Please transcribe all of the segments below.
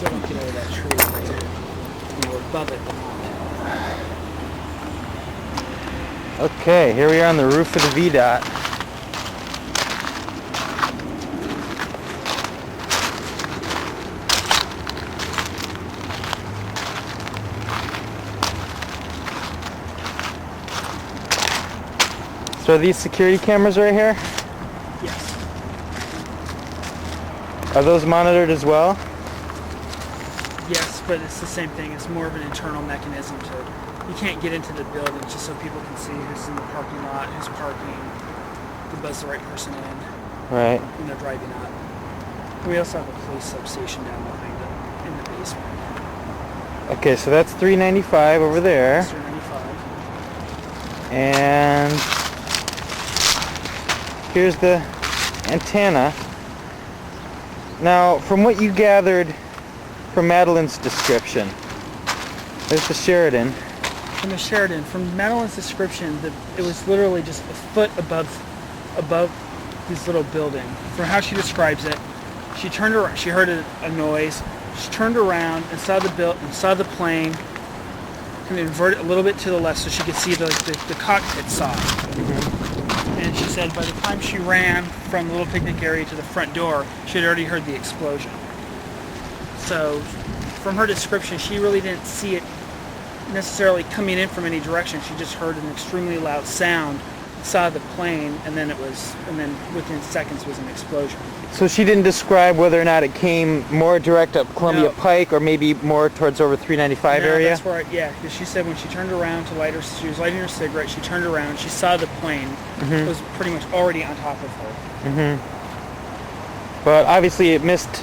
still don't get over that tree right there. We're above it, but not. Okay, here we are on the roof of the VDOT. So are these security cameras right here? Yes. Are those monitored as well? Yes, but it's the same thing. It's more of an internal mechanism to. You can't get into the building just so people can see who's in the parking lot, who's parking, to buzz the right person in. Right. When they're driving up. We also have a police substation down behind it in the basement. Okay, so that's 395 over there. 395. And here's the antenna. Now, from what you gathered from Madeline's description, there's the Sheridan. From the Sheridan, from Madeline's description, it was literally just a foot above this little building. From how she describes it, she turned around. She heard a noise. She turned around and saw the plane. Kind of inverted a little bit to the left so she could see the cockpit side. Mm-hmm. And she said by the time she ran from the little picnic area to the front door, she had already heard the explosion. So, from her description, she really didn't see it necessarily coming in from any direction. She just heard an extremely loud sound, saw the plane, and then within seconds was an explosion. So she didn't describe whether or not it came more direct up Columbia Pike or maybe more towards over 395 area? That's where, because she said when she turned around to she was lighting her cigarette, she turned around, she saw the plane. Mm-hmm. It was pretty much already on top of her. Mm-hmm. But obviously it missed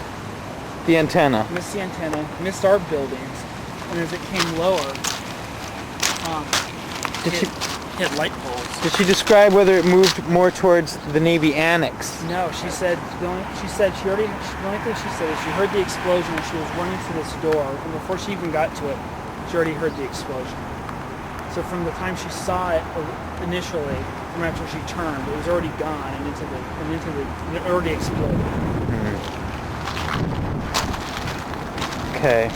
the antenna. Missed the antenna, missed our buildings, and as it came lower, hit light poles. Did she describe whether it moved more towards the Navy Annex? No, she said the only thing she said is she heard the explosion and she was running to this door, and before she even got to it, she already heard the explosion. So from the time she saw it initially, from after she turned, it was already gone and it already exploded. Mm-hmm. Okay.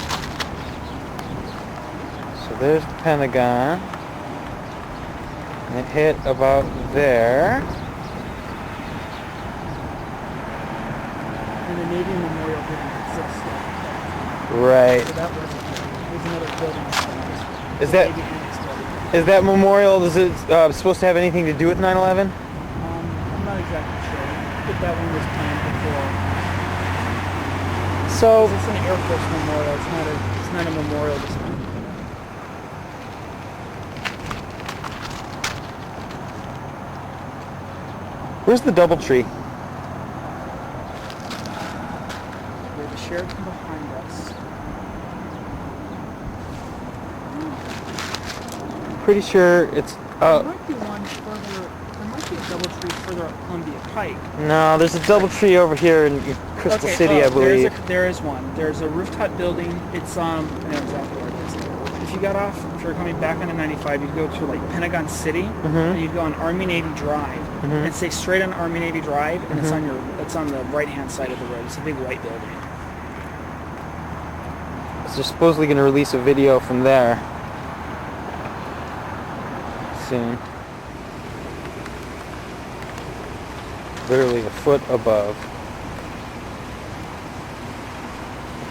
So there's the Pentagon. And it hit about there. And the Navy Memorial didn't exist yet. Right. So that was another building. Is that memorial, is it supposed to have anything to do with 9/11? I'm not exactly sure. But that one was planned before. So it's an Air Force memorial. It's not a memorial to something. Where's the DoubleTree? There's a Sheridan behind us. Pretty sure it's There might be one further. There might be a DoubleTree further up Columbia Pike. No, there's a DoubleTree over here in Crystal City, I believe. There is one. There's a rooftop building. It's I know exactly where it is. If you got off, if you're coming back onto 95, you'd go to like Pentagon City, and you'd go on Army Navy Drive, and stay straight on Army Navy Drive, and it's on the right hand side of the road. It's a big white building. So they're supposedly going to release a video from there soon. Literally a foot above.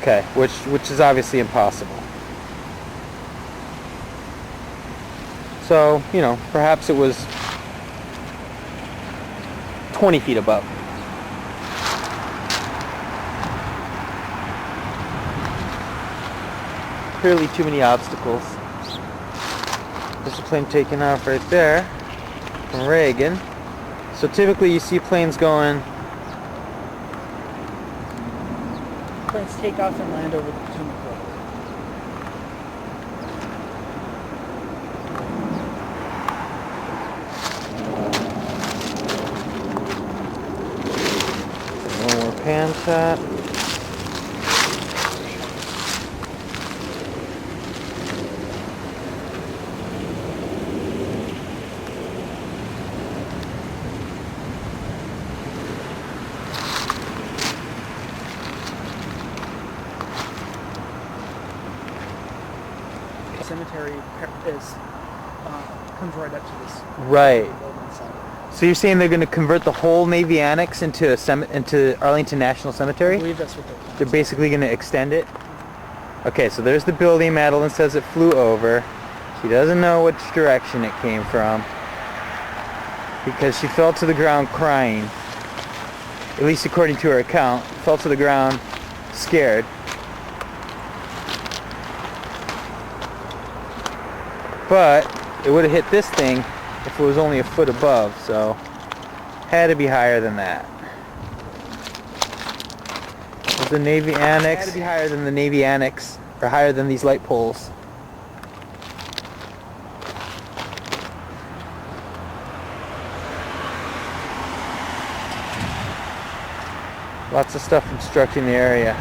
Okay, which is obviously impossible. So, perhaps it was 20 feet above. Clearly too many obstacles. There's a plane taking off right there from Reagan. So typically you see planes going... Planes take off and land over the Potomac River. One more pan shot. Cemetery is comes right up to this Right. building site. So you're saying they're going to convert the whole Navy Annex into into Arlington National I Cemetery? believe that's what They're basically going to extend it? Okay, so there's the building. Madeline says it flew over. She doesn't know which direction it came from because she fell to the ground crying. At least according to her account. Fell to the ground scared. But it would have hit this thing if it was only a foot above, so had to be higher than that. Was the Navy Annex had to be higher than the Navy Annex, or higher than these light poles. Lots of stuff obstructing the area.